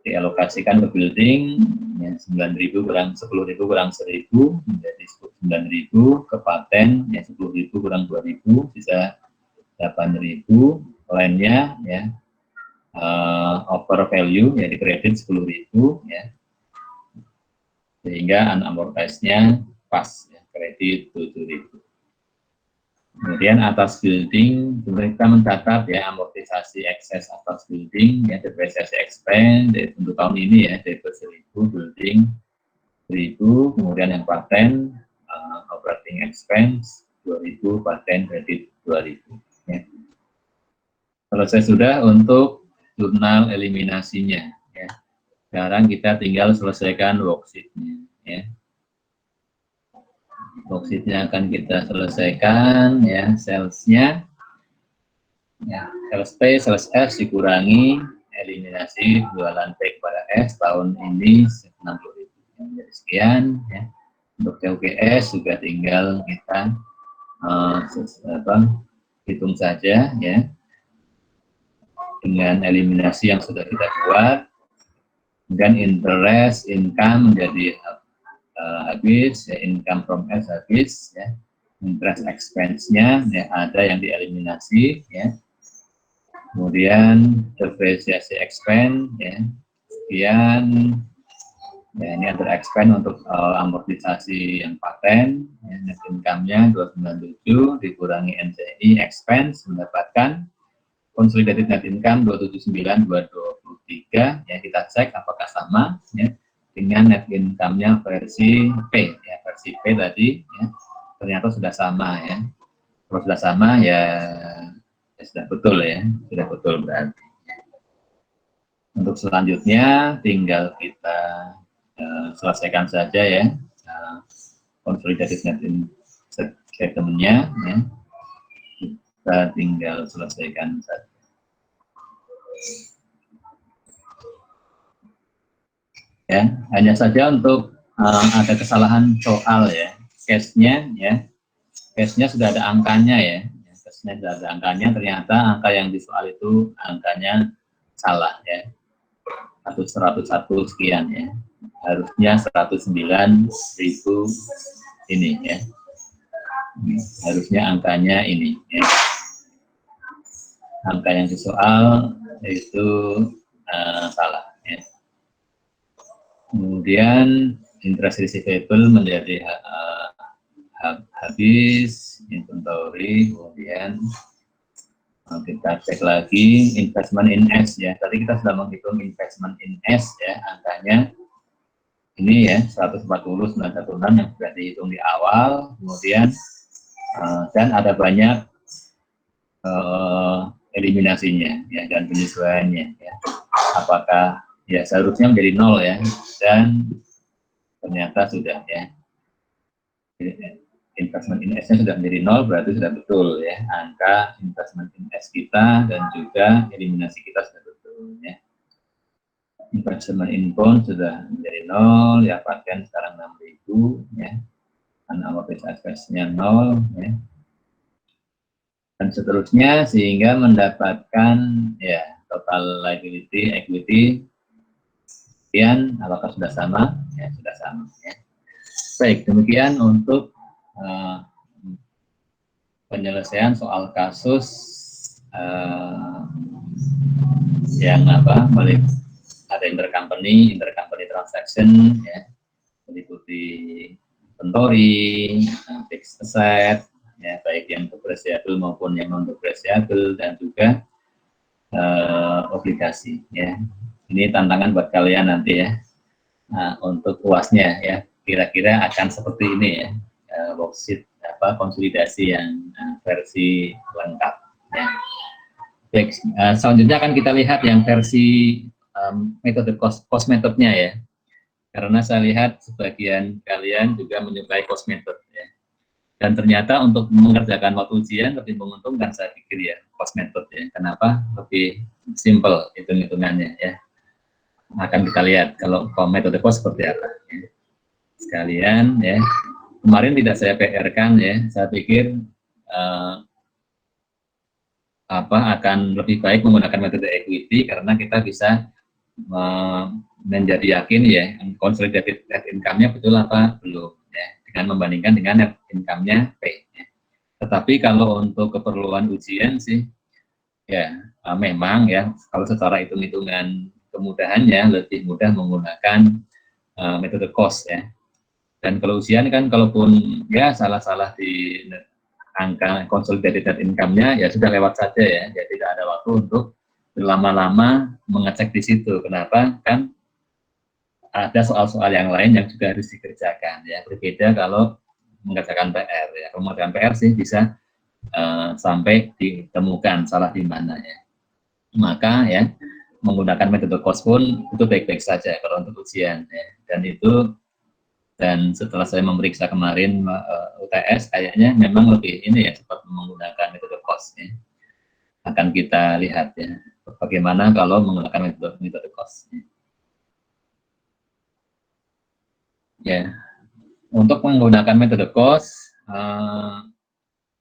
Dialokasikan ke building ya, 9.000 kurang 10.000 kurang 1.000 menjadi 9.000, ke paten ya 10.000 kurang 2.000 sisa 8.000, lainnya ya over value ya di kredit 10.000 ya, sehingga unamortized-nya pas ya, kredit 7.000. Kemudian atas building kita mencatat ya amortisasi ekses atas building ya, depresiasi expense untuk tahun ini ya debit 1.000, building 1.000, kemudian yang paten operating expense 2.000, paten kredit 2.000 ya. Selesai sudah untuk jurnal eliminasinya ya. Sekarang kita tinggal selesaikan worksheet-nya, ya. Worksheet-nya akan kita selesaikan, ya, sales-nya. Ya, sales P, sales S dikurangi, eliminasi jualan P kepada S tahun ini 60.000. Jadi sekian, ya. Untuk TUGS juga tinggal kita hitung saja, ya, dengan eliminasi yang sudah kita buat. Dan interest income menjadi habis, ya, income from S habis, ya. Interest expense-nya, ya, ada yang dieliminasi, ya. Kemudian depresiasi expense, ya, sekian, ya, ini ada expense untuk amortisasi yang paten, ya, net income-nya 297 dikurangi NCI expense mendapatkan consolidated net income 279,223, ya, kita cek apakah sama, ya, dengan net income-nya versi P, ya, versi P tadi, ya, ternyata sudah sama, ya. Kalau sudah sama, ya sudah betul, ya, sudah betul berarti. Untuk selanjutnya tinggal kita selesaikan saja, ya, consolidated net income statement-nya, ya. Kita tinggal selesaikan saja. Ya, hanya saja untuk ada kesalahan soal, ya, case-nya, ya, case-nya sudah ada angkanya, ya, case-nya sudah ada angkanya, ternyata angka yang di soal itu angkanya salah, ya, 101 sekian, ya, harusnya 109.000 ini, ya, harusnya angkanya ini, ya. Angka yang di soal itu salah, ya. Kemudian interest receivable menjadi habis, inventory, kemudian kita cek lagi investment in S, ya. Tadi kita sudah menghitung investment in S, ya, angkanya ini, ya, 140,916 yang sudah dihitung di awal, kemudian dan ada banyak eliminasinya, ya, dan penyesuaiannya, ya. Apakah, ya, seharusnya menjadi 0, ya, dan ternyata sudah, ya, investment in S-nya sudah menjadi 0, berarti sudah betul, ya, angka investment in S kita dan juga eliminasi kita sudah betul, ya. Investment in bond sudah menjadi 0, ya, paten sekarang 6.000, ya, dan amortisasinya 0, ya, dan seterusnya, sehingga mendapatkan, ya, total liability equity sekian. Apakah sudah sama? Ya, sudah sama, ya. Baik, demikian untuk penyelesaian soal kasus yang ada intercompany transaction, ya, meliputi inventory, fixed asset, ya, baik yang depreciable maupun yang non depreciable, dan juga obligasi, ya. Ini tantangan buat kalian nanti, ya. Nah, untuk UASnya, ya, kira-kira akan seperti ini, ya, worksheet konsolidasi yang versi lengkap, ya. Baik, selanjutnya akan kita lihat yang versi metode cost methodnya, ya, karena saya lihat sebagian kalian juga menyukai cost method, ya, dan ternyata untuk mengerjakan waktu ujian lebih menguntungkan, saya pikir, ya, cost method, ya. Kenapa? Lebih simple hitung-hitungannya, ya. Akan kita lihat kalau metode cost seperti apa, ya. Sekalian, ya, kemarin tidak saya PR-kan, ya, saya pikir akan lebih baik menggunakan metode equity karena kita bisa menjadi yakin, ya, consolidated net income-nya betul apa belum, ya, dengan membandingkan dengan net income-nya P, ya. Tetapi kalau untuk keperluan ujian sih, ya, memang, ya, kalau secara hitung-hitungan kemudahannya lebih mudah menggunakan metode cost, ya. Dan kalau ujian kan kalaupun, ya, salah-salah di angka consolidated net income-nya, ya sudah lewat saja, ya, tidak ada waktu untuk berlama-lama mengecek di situ. Kenapa? Kan ada soal-soal yang lain yang juga harus dikerjakan, ya. Berbeda kalau mengerjakan PR, ya. Kalau mengerjakan PR sih bisa sampai ditemukan salah di mana, ya. Maka, ya, menggunakan metode cost pun itu baik-baik saja kalau untuk ujian ya. Dan setelah saya memeriksa kemarin UTS kayaknya memang lebih ini ya cepat menggunakan metode cost ya. Akan kita lihat ya bagaimana kalau menggunakan metode cost ya. Untuk menggunakan metode cost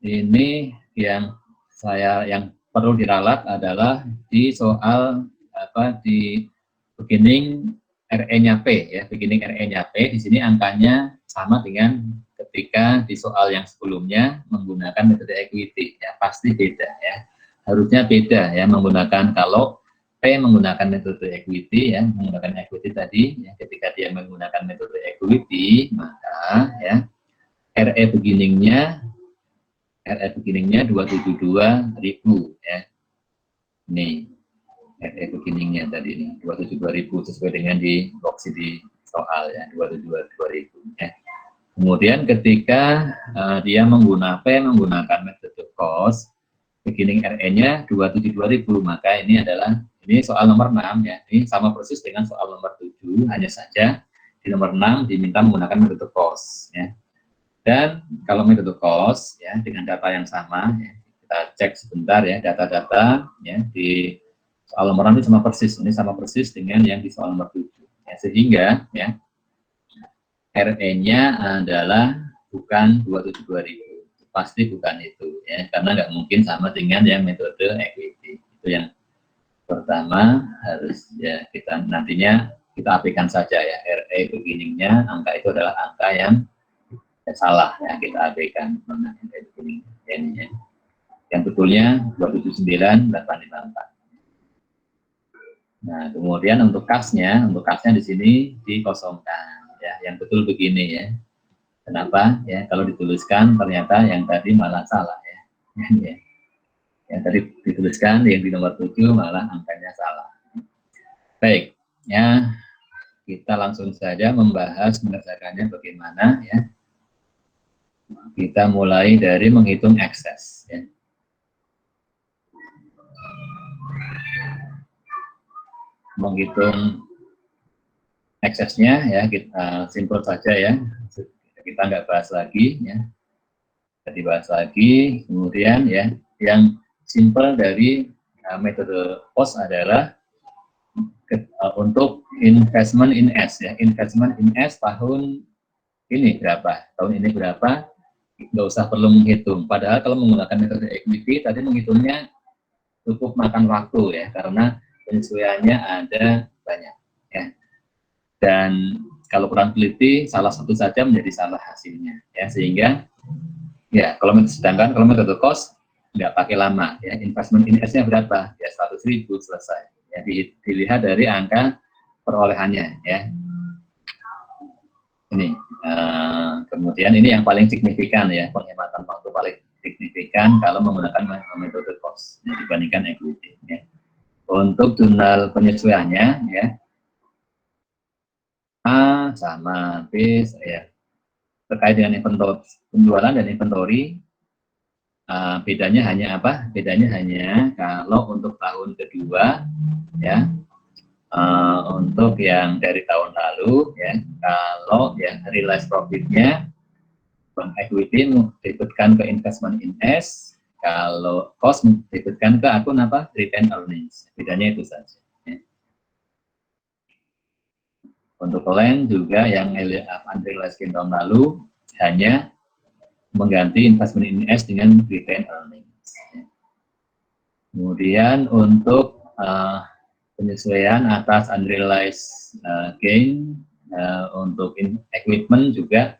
ini yang perlu diralat adalah di soal di beginning RE-nya P ya, beginning RE-nya P di sini angkanya sama dengan ketika di soal yang sebelumnya menggunakan metode equity ya, pasti beda ya. Harusnya beda ya menggunakan kalau P menggunakan metode equity ya, menggunakan equity tadi ya, ketika dia menggunakan metode equity maka ya RE beginningnya 272.000 ya. Ini RE beginningnya tadi ini 272.000 sesuai dengan di box di soal ya 272.000 ya. Kemudian ketika dia menggunakan metode cost beginning RE-nya 272.000 maka ini soal nomor 6 ya. Ini sama persis dengan soal nomor 7 hanya saja di nomor 6 diminta menggunakan metode cost ya. Dan kalau metode cost ya dengan data yang sama ya, kita cek sebentar ya data-data ya di soal nomor 6 ini sama persis dengan yang di soal nomor 7 ya, sehingga ya RE-nya adalah bukan 272.000 pasti bukan itu ya karena nggak mungkin sama dengan yang metode equity. Itu yang pertama harus ya kita nantinya kita apikan saja ya RE beginningnya angka itu adalah angka yang salah ya kita abaikan ini yang betulnya 279.854. Nah kemudian untuk kasnya di sini dikosongkan ya yang betul begini ya. Kenapa ya kalau dituliskan ternyata yang tadi malah salah ya. Yang tadi dituliskan yang di nomor 7 malah angkanya salah. Baik ya kita langsung saja mengerjakannya bagaimana ya. Kita mulai dari menghitung ekses ya. Menghitung eksesnya ya kita simpel saja ya. Kita nggak bahas lagi ya. Jadi bahas lagi kemudian ya yang simpel dari metode cost adalah untuk investment in S ya. Investment in S tahun ini berapa? Tahun ini berapa? Nggak usah perlu menghitung. Padahal kalau menggunakan metode equity tadi menghitungnya cukup makan waktu ya karena penyesuaiannya ada banyak ya. Dan kalau kurang teliti salah satu saja menjadi salah hasilnya ya sehingga ya sedangkan kalau metode cost nggak pakai lama ya investment in S-nya berapa ya 100.000 selesai ya dilihat dari angka perolehannya ya. Ini kemudian ini yang paling signifikan ya penghematan waktu paling signifikan kalau menggunakan metode cost ya, dibandingkan equity ya. Untuk jurnal penyesuaiannya ya A sama B ya terkait dengan penjualan dan inventory bedanya hanya apa? Bedanya hanya kalau untuk tahun kedua ya untuk yang dari tahun lalu ya kalau yang realized profitnya bank equity debitkan ke investment in S, kalau cost debitkan ke akun apa retained earnings, bedanya itu saja ya. Untuk land juga yang unrealized gain tahun lalu hanya mengganti investment in S dengan retained earnings ya. Kemudian untuk penyesuaian atas unrealized gain untuk equipment juga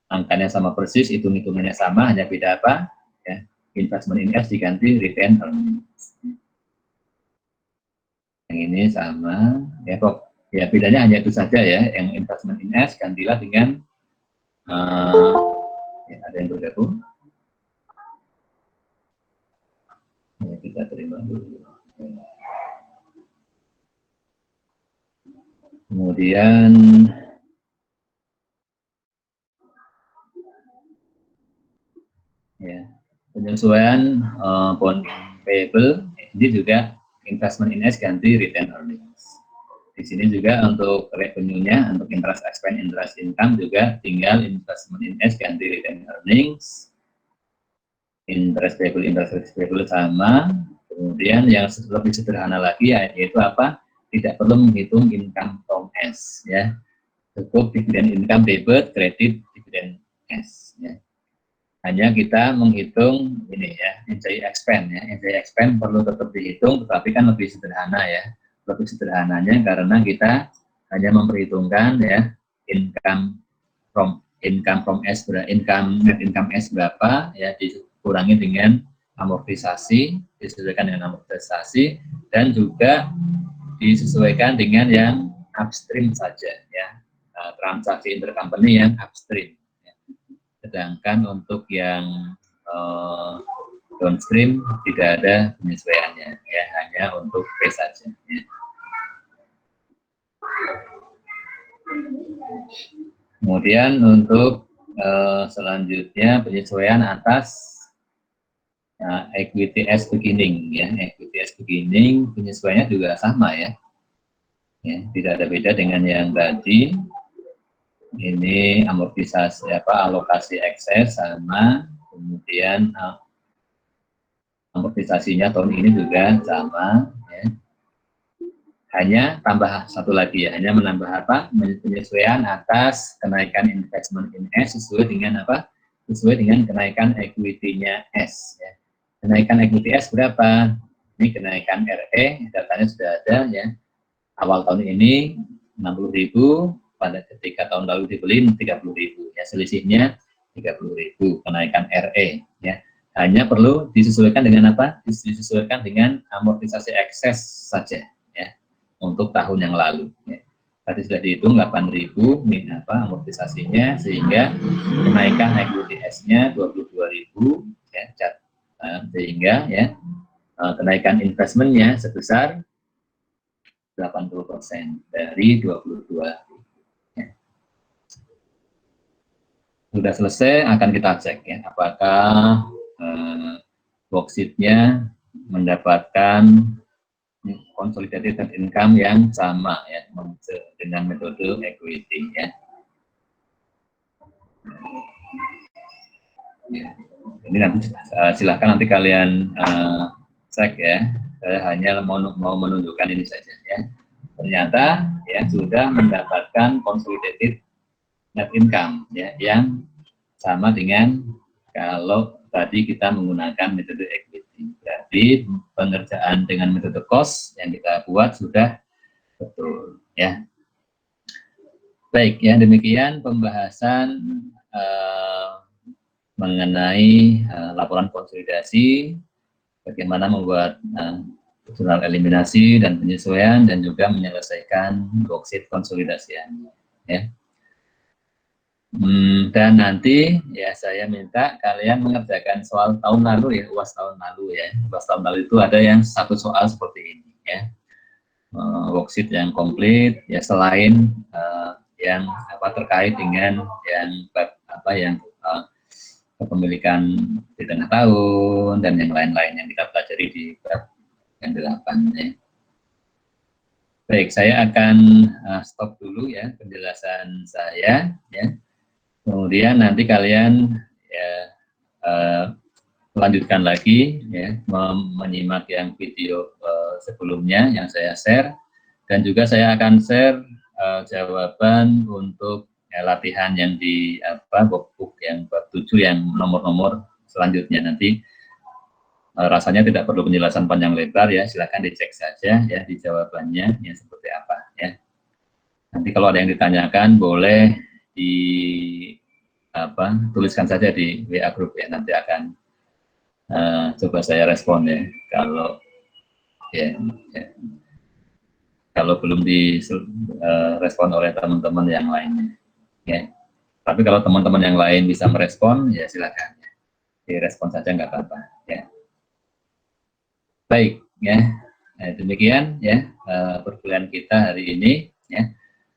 angkanya sama persis, hitung-hitungannya sama, hanya beda apa ya investment in S diganti retained earnings. Yang ini sama ya kok ya bedanya hanya itu saja ya yang investment in S gantilah dengan ya, ada yang bergabung ya, kita terima dulu. Kemudian ya penyesuaian bond payable ini juga investment in S ganti retained earnings. Di sini juga untuk revenue-nya, untuk interest expense, interest income juga tinggal investment in S ganti retained earnings, interest payable sama. Kemudian yang lebih sederhana lagi yaitu apa? Tidak perlu menghitung income from S, ya. Cukup dividend income debit, kredit dividend S, ya. Hanya kita menghitung ini ya, employee expense ya. Employee expense perlu tetap dihitung, tetapi kan lebih sederhana ya. Lebih sederhananya karena kita hanya memperhitungkan ya income from S, net income S berapa ya, dikurangi dengan amortisasi, disesuaikan dengan amortisasi, dan juga disesuaikan dengan yang upstream saja ya, transaksi intercompany yang upstream ya. Sedangkan untuk yang downstream tidak ada penyesuaiannya ya, hanya untuk P saja ya. Kemudian untuk selanjutnya penyesuaian atas equity as beginning ya, equity as beginning penyesuaiannya juga sama ya. Ya, tidak ada beda dengan yang tadi. Ini amortisasi alokasi ekses sama, kemudian amortisasinya tahun ini juga sama ya. Hanya tambah satu lagi ya, hanya menambah apa? Penyesuaian atas kenaikan investment in S sesuai dengan apa? Sesuai dengan kenaikan equity-nya S ya. Kenaikan equity S berapa? Ini kenaikan RE, datanya sudah ada ya. Awal tahun ini 60.000, pada ketika tahun lalu dibeli 30.000 ya, selisihnya 30.000 kenaikan RE ya. Hanya perlu disesuaikan dengan apa? Disesuaikan dengan amortisasi ekses saja ya, untuk tahun yang lalu ya. Tadi sudah dihitung 8.000 amortisasinya, sehingga kenaikan equity S-nya 22.000 ya, sehingga ya kenaikan investmentnya sebesar 80% dari 22. Ya. Sudah selesai, akan kita cek ya, apakah worksheet-nya mendapatkan consolidated net income yang sama ya, dengan metode equity ya. Ya. Ini nanti silakan nanti kalian cek ya. Saya hanya mau menunjukkan ini saja ya. Ternyata ya sudah mendapatkan consolidated net income ya, yang sama dengan kalau tadi kita menggunakan metode equity. Berarti pengerjaan dengan metode cost yang kita buat sudah betul ya. Baik ya, demikian pembahasan mengenai laporan konsolidasi, bagaimana membuat jurnal eliminasi dan penyesuaian, dan juga menyelesaikan worksheet konsolidasian ya. Dan nanti ya saya minta kalian mengerjakan soal tahun lalu ya, UAS tahun lalu ya. UAS tahun lalu itu ada yang satu soal seperti ini ya, worksheet yang komplit ya, selain yang terkait dengan yang kepemilikan di tengah tahun dan yang lain-lain yang kita pelajari di bab yang 8 ya. Baik, saya akan stop dulu ya penjelasan saya ya. Kemudian nanti kalian ya lanjutkan lagi ya, menyimak yang video sebelumnya yang saya share, dan juga saya akan share jawaban untuk latihan yang di workbook yang bab 7 yang nomor-nomor selanjutnya. Nanti rasanya tidak perlu penjelasan panjang lebar ya, silakan dicek saja ya di jawabannya ya seperti apa ya. Nanti kalau ada yang ditanyakan boleh tuliskan saja di WA group ya, nanti akan coba saya respon ya kalau belum direspon oleh teman-teman yang lainnya ya. Tapi kalau teman-teman yang lain bisa merespon ya silakan ya, direspon saja nggak apa-apa ya. Baik ya, demikian ya perkuliahan kita hari ini ya.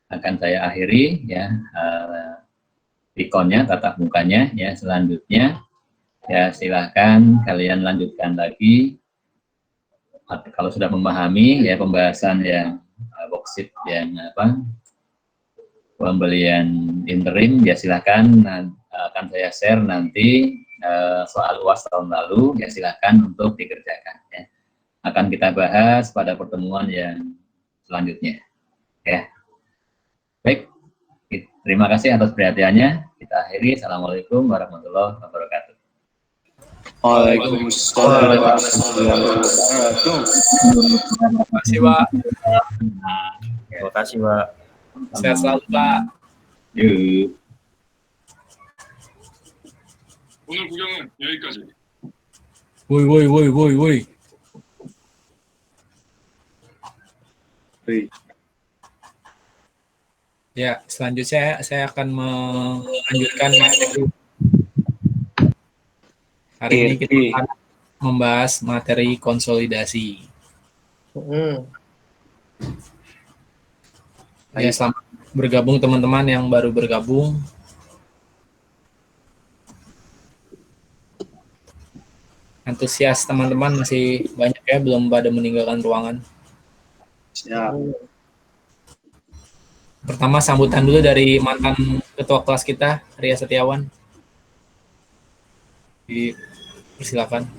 Akan saya akhiri ya ikonnya, tatap mukanya ya. Selanjutnya ya silakan kalian lanjutkan lagi kalau sudah memahami ya pembahasan yang worksheet yang pembelian interim, ya silakan akan saya share nanti soal UAS tahun lalu, ya silakan untuk dikerjakan ya. Akan kita bahas pada pertemuan yang selanjutnya ya. Baik, terima kasih atas perhatiannya. Kita akhiri. Assalamualaikum warahmatullahi wabarakatuh. Waalaikumsalam warahmatullahi wabarakatuh. Terima kasih, Pak. Terima kasih, Pak. Sehat selalu, Pak. Yuk. 오늘 구경은 여기까지. Woi. Ya, selanjutnya saya akan melanjutkan materi. Hari ini kita akan membahas materi konsolidasi. Ya, selamat bergabung teman-teman yang baru bergabung. Antusias teman-teman masih banyak ya, belum pada meninggalkan ruangan. Siap. Pertama sambutan dulu dari mantan ketua kelas kita, Ria Setiawan. Persilakan.